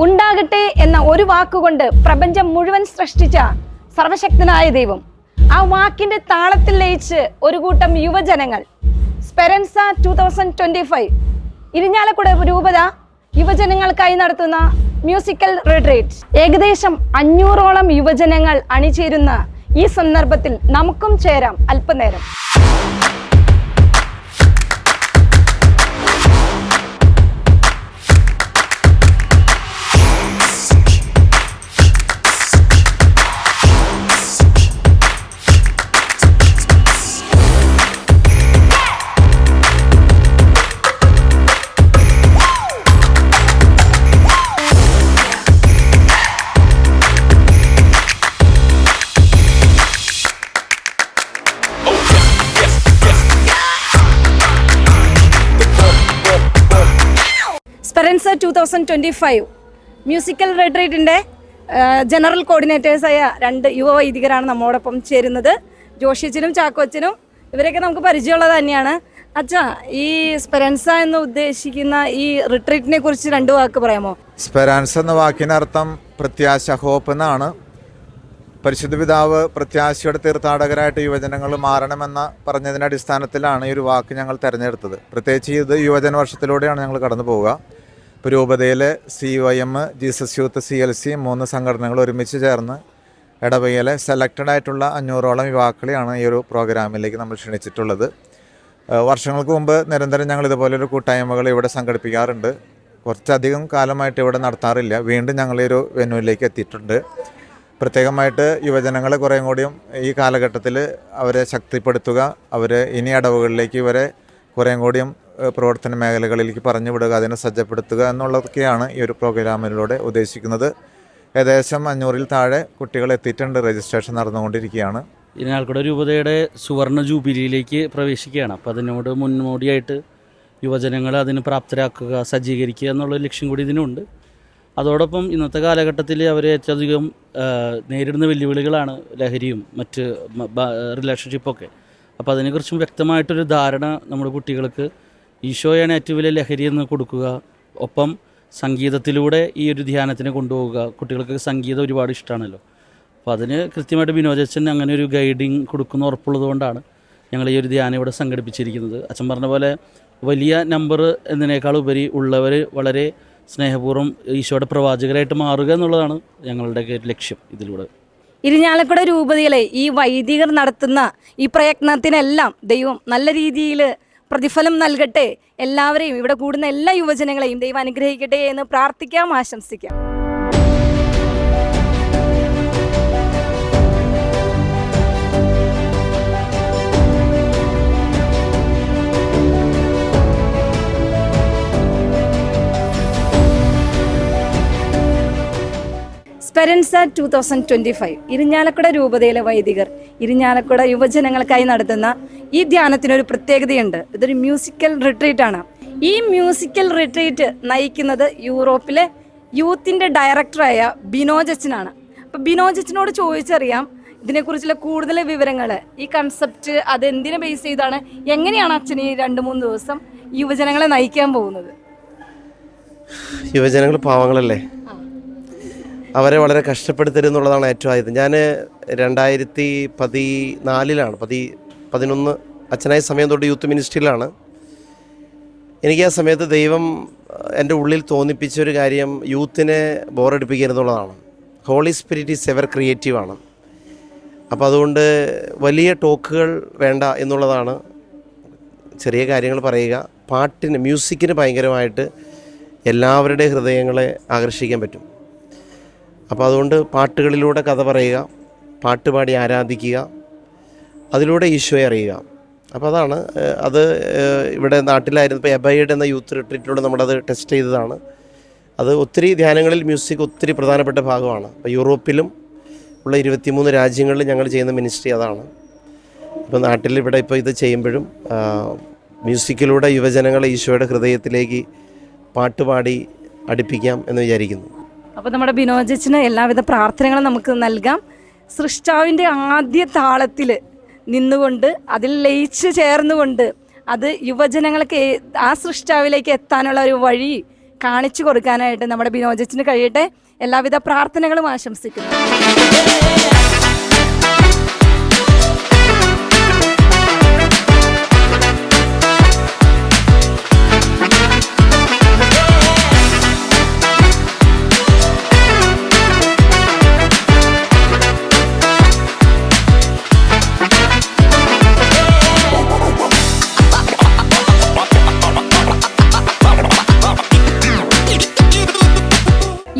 ഉണ്ടാകട്ടെ എന്ന ഒരു വാക്കുകൊണ്ട് പ്രപഞ്ചം മുഴുവൻ സൃഷ്ടിച്ച സർവശക്തനായ ദൈവം, ആ വാക്കിന്റെ താളത്തിൽ ലയിച്ച് ഒരു കൂട്ടം യുവജനങ്ങൾ സ്പെരൻസ 2025 ഇരിഞ്ഞാലക്കുട രൂപത യുവജനങ്ങൾക്കായി നടത്തുന്ന മ്യൂസിക്കൽ റിട്രീറ്റ്. ഏകദേശം 500ഓളം യുവജനങ്ങൾ അണിചേരുന്ന ഈ സന്ദർഭത്തിൽ നമുക്കും ചേരാം അല്പനേരം. സ്പെരൻസ 2025 മ്യൂസിക്കൽ റിട്രീറ്റിൻ്റെ ജനറൽ കോർഡിനേറ്റേഴ്സായ 2 യുവ വൈദികരാണ് നമ്മോടൊപ്പം ചേരുന്നത്. ജോഷിച്ചനും ചാക്കോച്ചനും, ഇവരൊക്കെ നമുക്ക് പരിചയമുള്ളത് തന്നെയാണ്. അച്ഛാ, ഈ സ്പെരൻസ എന്ന് ഉദ്ദേശിക്കുന്ന ഈ റിട്രീറ്റിനെ കുറിച്ച് 2 വാക്ക് പറയാമോ? സ്പെരാൻസ് എന്ന വാക്കിനർത്ഥം പ്രത്യാശ, ഹോപ്പ് എന്നാണ്. പരിശുദ്ധ പിതാവ് പ്രത്യാശയുടെ തീർത്ഥാടകരായിട്ട് യുവജനങ്ങൾ മാറണമെന്ന പറഞ്ഞതിൻ്റെ അടിസ്ഥാനത്തിലാണ് ഈ ഒരു വാക്ക് ഞങ്ങൾ തിരഞ്ഞെടുത്തത്. പ്രത്യേകിച്ച് ഇത് യുവജന വർഷത്തിലൂടെയാണ് ഞങ്ങൾ കടന്നു പോവുക. ഇപ്പോൾ രൂപതയിലെ CYM, ജീസസ് യൂത്ത്, CLC 3 സംഘടനകൾ ഒരുമിച്ച് ചേർന്ന് ഇടവകയിലെ സെലക്റ്റഡ് ആയിട്ടുള്ള 500ഓളം യുവാക്കളെയാണ് ഈ ഒരു പ്രോഗ്രാമിലേക്ക് നമ്മൾ ക്ഷണിച്ചിട്ടുള്ളത്. വർഷങ്ങൾക്ക് മുമ്പ് നിരന്തരം ഞങ്ങൾ ഇതുപോലൊരു കൂട്ടായ്മകൾ ഇവിടെ സംഘടിപ്പിക്കാറുണ്ട്. കുറച്ചധികം കാലമായിട്ട് ഇവിടെ നടത്താറില്ല. വീണ്ടും ഞങ്ങൾ ഈ ഒരു വെന്യൂവിലേക്ക് എത്തിയിട്ടുണ്ട്. പ്രത്യേകമായിട്ട് യുവജനങ്ങളെ കുറേയും കൂടിയും ഈ കാലഘട്ടത്തിൽ അവരെ ശക്തിപ്പെടുത്തുക, അവരെ ഇനി ഇടവുകളിലേക്ക് ഇവരെ കുറേയും കൂടിയും പ്രവർത്തന മേഖലകളിലേക്ക് പറഞ്ഞു വിടുക, അതിനെ സജ്ജപ്പെടുത്തുക എന്നുള്ളതൊക്കെയാണ് ഈ ഒരു പ്രോഗ്രാമിലൂടെ ഉദ്ദേശിക്കുന്നത്. ഏകദേശം 500-ൽ താഴെ കുട്ടികൾ എത്തിയിട്ടുണ്ട്. രജിസ്ട്രേഷൻ നടന്നുകൊണ്ടിരിക്കുകയാണ്. ഇരിഞ്ഞാലക്കുട രൂപതയുടെ സുവർണ ജൂബിലിയിലേക്ക് പ്രവേശിക്കുകയാണ്. അപ്പോൾ അതിനോട് മുന്നോടിയായിട്ട് യുവജനങ്ങളെ അതിന് പ്രാപ്തരാക്കുക, സജ്ജീകരിക്കുക എന്നുള്ള ലക്ഷ്യം കൂടി ഇതിനുണ്ട്. അതോടൊപ്പം ഇന്നത്തെ കാലഘട്ടത്തിൽ അവർ ഏറ്റവും അധികം നേരിടുന്ന വെല്ലുവിളികളാണ് ലഹരിയും മറ്റ് റിലേഷൻഷിപ്പൊക്കെ. അപ്പോൾ അതിനെക്കുറിച്ചും വ്യക്തമായിട്ടൊരു ധാരണ നമ്മുടെ കുട്ടികൾക്ക് ഈശോയാണ് ഏറ്റവും വലിയ ലഹരി എന്ന് കൊടുക്കുക. ഒപ്പം സംഗീതത്തിലൂടെ ഈ ഒരു ധ്യാനത്തിനെ കൊണ്ടുപോവുക. കുട്ടികൾക്ക് സംഗീതം ഒരുപാട് ഇഷ്ടമാണല്ലോ. അപ്പോൾ അതിന് കൃത്യമായിട്ട് ബിനോജച്ചൻ അങ്ങനെ ഒരു ഗൈഡിങ് കൊടുക്കുന്ന ഉറപ്പുള്ളത് കൊണ്ടാണ് ഞങ്ങൾ ഈ ഒരു ധ്യാനം ഇവിടെ സംഘടിപ്പിച്ചിരിക്കുന്നത്. അച്ഛൻ പറഞ്ഞ പോലെ വലിയ നമ്പർ എന്നതിനേക്കാൾ ഉപരി ഉള്ളവർ വളരെ സ്നേഹപൂർവ്വം ഈശോയുടെ പ്രവാചകരായിട്ട് മാറുക എന്നുള്ളതാണ് ഞങ്ങളുടെ ലക്ഷ്യം ഇതിലൂടെ. ഇരിഞ്ഞാലക്കുട രൂപതയിലെ ഈ വൈദികർ നടത്തുന്ന ഈ പ്രയത്നത്തിനെല്ലാം ദൈവം നല്ല രീതിയിൽ പ്രതിഫലം നൽകട്ടെ. എല്ലാവരെയും, ഇവിടെ കൂടുന്ന എല്ലാ യുവജനങ്ങളെയും ദൈവം അനുഗ്രഹിക്കട്ടെ എന്ന് പ്രാർത്ഥിക്കാം, ആശംസിക്കാം. സ്പെരൻസ 2025 ഇരിഞ്ഞാലക്കുട രൂപതയിലെ വൈദികർ ഇരിഞ്ഞാലക്കുട യുവജനങ്ങൾക്കായി നടത്തുന്ന ഈ ധ്യാനത്തിനൊരു പ്രത്യേകതയുണ്ട്. ഇതൊരു മ്യൂസിക്കൽ റിട്രീറ്റ് ആണ്. ഈ മ്യൂസിക്കൽ റിട്രീറ്റ് നയിക്കുന്നത് യൂറോപ്പിലെ യൂത്തിൻ്റെ ഡയറക്ടറായ ബിനോജച്ചനാണ്. അപ്പോൾ ബിനോജച്ചനോട് ചോദിച്ചറിയാം ഇതിനെക്കുറിച്ചുള്ള കൂടുതൽ വിവരങ്ങൾ, ഈ കൺസെപ്റ്റ് അത് എന്തിനെ ബേസ് ചെയ്താണ്, എങ്ങനെയാണ് അച്ഛൻ ഈ 2-3 ദിവസം യുവജനങ്ങളെ നയിക്കാൻ പോകുന്നത്? യുവജനങ്ങൾ പാവങ്ങളല്ലേ, അവരെ വളരെ കഷ്ടപ്പെടുത്തരുതെന്നുള്ളതാണ് ഏറ്റവും ആയത്. ഞാൻ 2014 അച്ഛനായ സമയം തൊട്ട് യൂത്ത് മിനിസ്ട്രിയിലാണ്. എനിക്ക് ആ സമയത്ത് ദൈവം എൻ്റെ ഉള്ളിൽ തോന്നിപ്പിച്ചൊരു കാര്യം യൂത്തിനെ ബോറടിപ്പിക്കരുതെന്നുള്ളതാണ്. ഹോളി സ്പിരിറ്റ് ഈസ് എവർ ക്രിയേറ്റീവാണ്. അപ്പോൾ അതുകൊണ്ട് വലിയ ടോക്കുകൾ വേണ്ട എന്നുള്ളതാണ്. ചെറിയ കാര്യങ്ങൾ പറയുക. പാട്ടിന്, മ്യൂസിക്കിന് ഭയങ്കരമായിട്ട് എല്ലാവരുടെ ഹൃദയങ്ങളെ ആകർഷിക്കാൻ പറ്റും. അപ്പോൾ അതുകൊണ്ട് പാട്ടുകളിലൂടെ കഥ പറയുക, പാട്ടുപാടി ആരാധിക്കുക, അതിലൂടെ ഈശോയെ അറിയുക. അപ്പോൾ അതാണ് അത്. ഇവിടെ നാട്ടിലായിരുന്നപ്പോൾ എബൈഡ് എന്ന യൂത്ത് റിട്രീറ്റിലൂടെ നമ്മളത് ടെസ്റ്റ് ചെയ്തതാണ്. അത് ഒത്തിരി ധ്യാനങ്ങളിൽ മ്യൂസിക് ഒത്തിരി പ്രധാനപ്പെട്ട ഭാഗമാണ്. അപ്പോൾ യൂറോപ്പിലും ഉള്ള 23 രാജ്യങ്ങളിൽ ഞങ്ങൾ ചെയ്യുന്ന മിനിസ്ട്രി അതാണ്. ഇപ്പോൾ നാട്ടിൽ ഇവിടെ ഇപ്പോൾ ഇത് ചെയ്യുമ്പോഴും മ്യൂസിക്കിലൂടെ യുവജനങ്ങളെ ഈശോയുടെ ഹൃദയത്തിലേക്ക് പാട്ടുപാടി അടുപ്പിക്കാം എന്ന് വിചാരിക്കുന്നു. അപ്പോൾ നമ്മുടെ ബിനോജച്ചന് എല്ലാവിധ പ്രാർത്ഥനകളും നമുക്ക് നൽകാം. സൃഷ്ടാവിൻ്റെ ആദ്യ താളത്തിൽ നിന്നുകൊണ്ട് അതിൽ ലയിച്ച് ചേർന്നുകൊണ്ട് അത് യുവജനങ്ങൾക്ക് ആ സൃഷ്ടാവിലേക്ക് എത്താനുള്ള ഒരു വഴി കാണിച്ചു കൊടുക്കാനായിട്ട് നമ്മുടെ ബിനോജച്ചിന് കഴിയട്ടെ. എല്ലാവിധ പ്രാർത്ഥനകളും ആശംസിക്കുന്നു.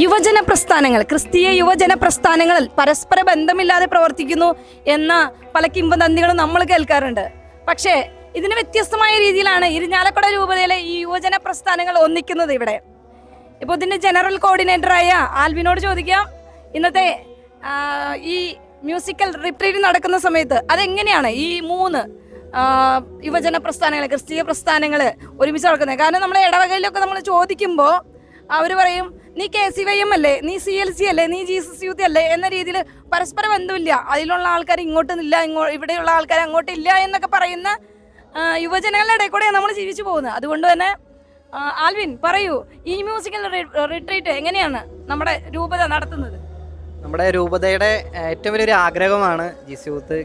യുവജന പ്രസ്ഥാനങ്ങൾ, ക്രിസ്തീയ യുവജന പ്രസ്ഥാനങ്ങൾ പരസ്പര ബന്ധമില്ലാതെ പ്രവർത്തിക്കുന്നു എന്ന പല കിംവദന്തികളും നമ്മൾ കേൾക്കാറുണ്ട്. പക്ഷേ ഇതിന് വ്യത്യസ്തമായ രീതിയിലാണ് ഇരിഞ്ഞാലക്കുട രൂപതയിലെ ഈ യുവജന പ്രസ്ഥാനങ്ങൾ ഒന്നിക്കുന്നത് ഇവിടെ. ഇപ്പോൾ ഇതിൻ്റെ ജനറൽ കോർഡിനേറ്ററായ ആൽവിനോട് ചോദിക്കാം, ഇന്നത്തെ ഈ മ്യൂസിക്കൽ റിട്രീറ്റ് നടക്കുന്ന സമയത്ത് അതെങ്ങനെയാണ് ഈ 3 യുവജന പ്രസ്ഥാനങ്ങൾ, ക്രിസ്തീയ പ്രസ്ഥാനങ്ങൾ ഒരുമിച്ച് നടക്കുന്നത്? കാരണം നമ്മളെ ഇടവകയിലൊക്കെ നമ്മൾ ചോദിക്കുമ്പോൾ അവർ പറയും, നീ KCYM അല്ലേ, നീ CLC അല്ലേ, നീ ജീസസ് യൂത്ത് അല്ലേ എന്ന രീതിയിൽ പരസ്പര ബന്ധമില്ല, അതിലുള്ള ആൾക്കാർ ഇങ്ങോട്ടില്ല, ഇവിടെയുള്ള ആൾക്കാർ അങ്ങോട്ടില്ല എന്നൊക്കെ പറയുന്ന യുവജനങ്ങളുടെ ഇടയിൽ കൂടെ നമ്മൾ ജീവിച്ചു പോകുന്നത്. അതുകൊണ്ട് തന്നെ ആൽവിൻ പറയൂ, ഈ മ്യൂസിക്കൽ റിട്രീറ്റ് എങ്ങനെയാണ് നമ്മുടെ രൂപത നടത്തുന്നത്? നമ്മുടെ രൂപതയുടെ ഏറ്റവും വലിയൊരു ആഗ്രഹമാണ് ജീസസ് യൂത്ത്,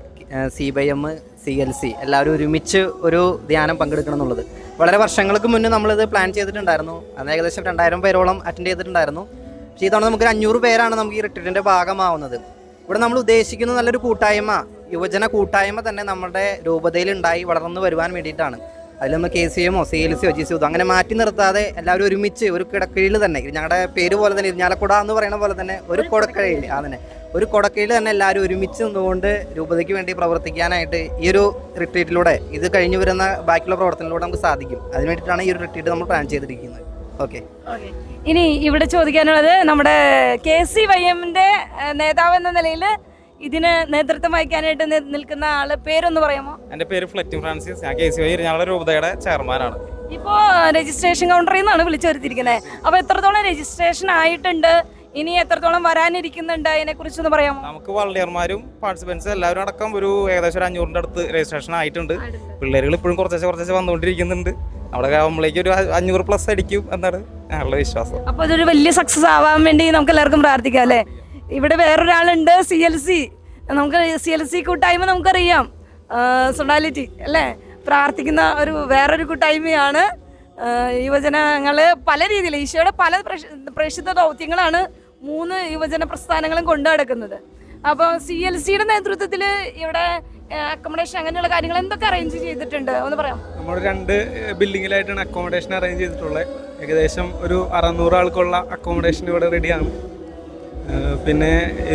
CYM, CLC എല്ലാവരും ഒരുമിച്ച് ഒരു ധ്യാനം പങ്കെടുക്കണം എന്നുള്ളത്. വളരെ വർഷങ്ങൾക്ക് മുന്നേ നമ്മളിത് പ്ലാൻ ചെയ്തിട്ടുണ്ടായിരുന്നു. അന്ന് ഏകദേശം 2000 പേരോളം അറ്റൻഡ് ചെയ്തിട്ടുണ്ടായിരുന്നു. പക്ഷേ ഇതവണ നമുക്ക് 500 പേരാണ് നമുക്ക് ഈ റിട്രീറ്റിൻ്റെ ഭാഗമാവുന്നത്. ഇവിടെ നമ്മൾ ഉദ്ദേശിക്കുന്ന നല്ലൊരു കൂട്ടായ്മ, യുവജന കൂട്ടായ്മ തന്നെ നമ്മുടെ രൂപതയിൽ ഉണ്ടായി വളർന്നു വരുവാൻ വേണ്ടിയിട്ടാണ്. അതിൽ നമ്മൾ KCM, CLC, ജീസസ് യൂത്ത് അങ്ങനെ മാറ്റി നിർത്താതെ എല്ലാവരും ഒരുമിച്ച് ഒരു കിടക്കയിൽ തന്നെ, ഞങ്ങളുടെ പേര് പോലെ തന്നെ ഇരിഞ്ഞാലക്കുട എന്ന് പറയുന്ന പോലെ തന്നെ ഒരു കൊടക്കഴയിൽ, അതിനെ ഒരു കൊടക്കയിൽ തന്നെ എല്ലാവരും ഒരുമിച്ച് നിന്നുകൊണ്ട് രൂപതയ്ക്ക് വേണ്ടി പ്രവർത്തിക്കാനായിട്ട് ഈ ഒരു റിട്രീറ്റിലൂടെ, ഇത് കഴിഞ്ഞു വരുന്ന ബാക്കിയുള്ള പ്രവർത്തനത്തിലൂടെ നമുക്ക് സാധിക്കും. അതിന് വേണ്ടിയിട്ടാണ് ഈ ഒരു റിട്രീറ്റ് നമ്മൾ പ്ലാൻ ചെയ്തിരിക്കുന്നത്. ഓക്കെ, ഇനി ഇവിടെ ചോദിക്കാനുള്ളത്, നമ്മുടെ KCYMന്റെ നേതാവ് എന്ന നിലയിൽ ഇതിന് നേതൃത്വം വഹിക്കാനായിട്ട് നിൽക്കുന്ന ആള് പേരൊന്ന് പറയാമോ? എൻ്റെ പേര് ഫ്ലറ്റിൻ ഫ്രാൻസിസ്. ഞാൻ KCY ഇരിഞ്ഞാലക്കുട രൂപതയുടെ ചെയർമാനാണ്. ഇപ്പോൾ രജിസ്ട്രേഷൻ കൗണ്ടറിൽ നിന്നാണ് വിളിച്ചു വരുത്തിയിരിക്കുന്നത്. അപ്പോൾ എത്രത്തോളം രജിസ്ട്രേഷൻ ആയിട്ടുണ്ട്, ഇനി എത്രത്തോളം വരാനിരിക്കുന്നുണ്ട്, അതിനെ കുറിച്ചൊന്ന് പറയാമോ? നമുക്ക് വളണ്ടിയർമാരും പാർട്ടിസിപ്പൻസും എല്ലാവരും അടക്കം ഏകദേശം 500 അടുത്ത് രജിസ്ട്രേഷൻ ആയിട്ടുണ്ട്. പിള്ളേരുകൾ ഇപ്പോഴും കുറച്ചേശ്ശെ വന്നുകൊണ്ടിരിക്കുന്നുണ്ട്. അവിടെ ആകുമ്പോഴേക്ക് ഒരു 500+ അടിക്കും എന്നാണ് ഞങ്ങളുടെ വിശ്വാസം. അപ്പോൾ ഇതൊരു വലിയ സക്സസ് ആവാൻ വേണ്ടി നമുക്ക് എല്ലാവർക്കും പ്രാർത്ഥിക്കാം അല്ലേ? ഇവിടെ വേറൊരാളുണ്ട്, CLC. നമുക്ക് CLC കൂട്ടായ്മ നമുക്കറിയാം, സൊണാലിറ്റി അല്ലേ, പ്രാർത്ഥിക്കുന്ന വേറൊരു കൂട്ടായ്മയാണ്. യുവജനങ്ങൾ പല രീതിയിൽ ഈശോയുടെ പല പ്രേക്ഷിത ദൗത്യങ്ങളാണ് 3 യുവജന പ്രസ്ഥാനങ്ങളും കൊണ്ടു നടക്കുന്നത്. അപ്പോൾ CLCയുടെ നേതൃത്വത്തിൽ ഇവിടെ അക്കോമഡേഷൻ അങ്ങനെയുള്ള കാര്യങ്ങൾ എന്തൊക്കെ അറേഞ്ച് ചെയ്തിട്ടുണ്ട് ഒന്ന് പറയാം? നമ്മൾ 2 ബിൽഡിങ്ങിലായിട്ടാണ് അക്കോമഡേഷൻ അറേഞ്ച് ചെയ്തിട്ടുള്ളത്. ഏകദേശം ഒരു 600 ആൾക്കുള്ള അക്കോമഡേഷൻ ഇവിടെ റെഡിയാണ്. പിന്നെ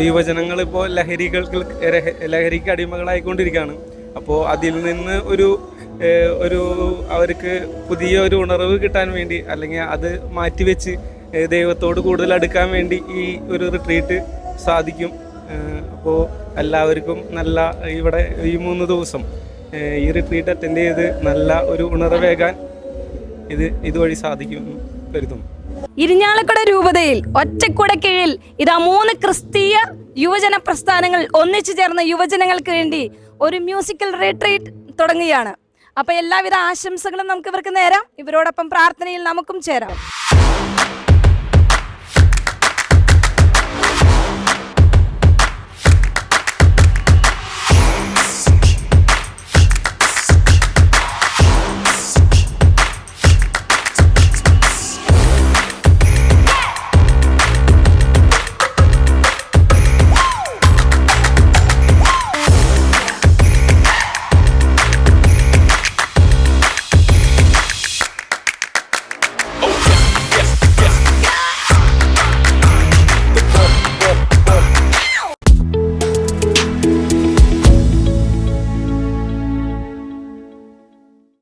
യുവജനങ്ങൾ ഇപ്പോൾ ലഹരിക്ക് അടിമകളായിക്കൊണ്ടിരിക്കുകയാണ്. അപ്പോൾ അതിൽ നിന്ന് ഒരു അവർക്ക് പുതിയ ഒരു ഉണർവ് കിട്ടാൻ വേണ്ടി, അല്ലെങ്കിൽ അത് മാറ്റിവെച്ച് ദൈവത്തോട് കൂടുതൽ അടുക്കാൻ വേണ്ടി ഈ ഒരു റിട്രീറ്റ് സാധിക്കും. അപ്പോൾ എല്ലാവർക്കും നല്ല ഇവിടെ ഈ 3 ദിവസം ഈ റിട്രീറ്റ് അറ്റൻഡ് ചെയ്ത് നല്ല ഒരു ഉണർവേകാൻ ഇതുവഴി സാധിക്കും കരുതുന്നു. ഇരിഞ്ഞാലക്കുട രൂപതയിൽ ഒറ്റക്കുട കീഴിൽ ഇതാ 3 ക്രിസ്തീയ യുവജന പ്രസ്ഥാനങ്ങൾ ഒന്നിച്ചു ചേർന്ന യുവജനങ്ങൾക്ക് വേണ്ടി ഒരു മ്യൂസിക്കൽ റിട്രീറ്റ് തുടങ്ങുകയാണ്. അപ്പോൾ എല്ലാവിധ ആശംസകളും നമുക്ക് ഇവർക്ക് നേരാം. ഇവരോടൊപ്പം പ്രാർത്ഥനയിൽ നമുക്കും ചേരാം.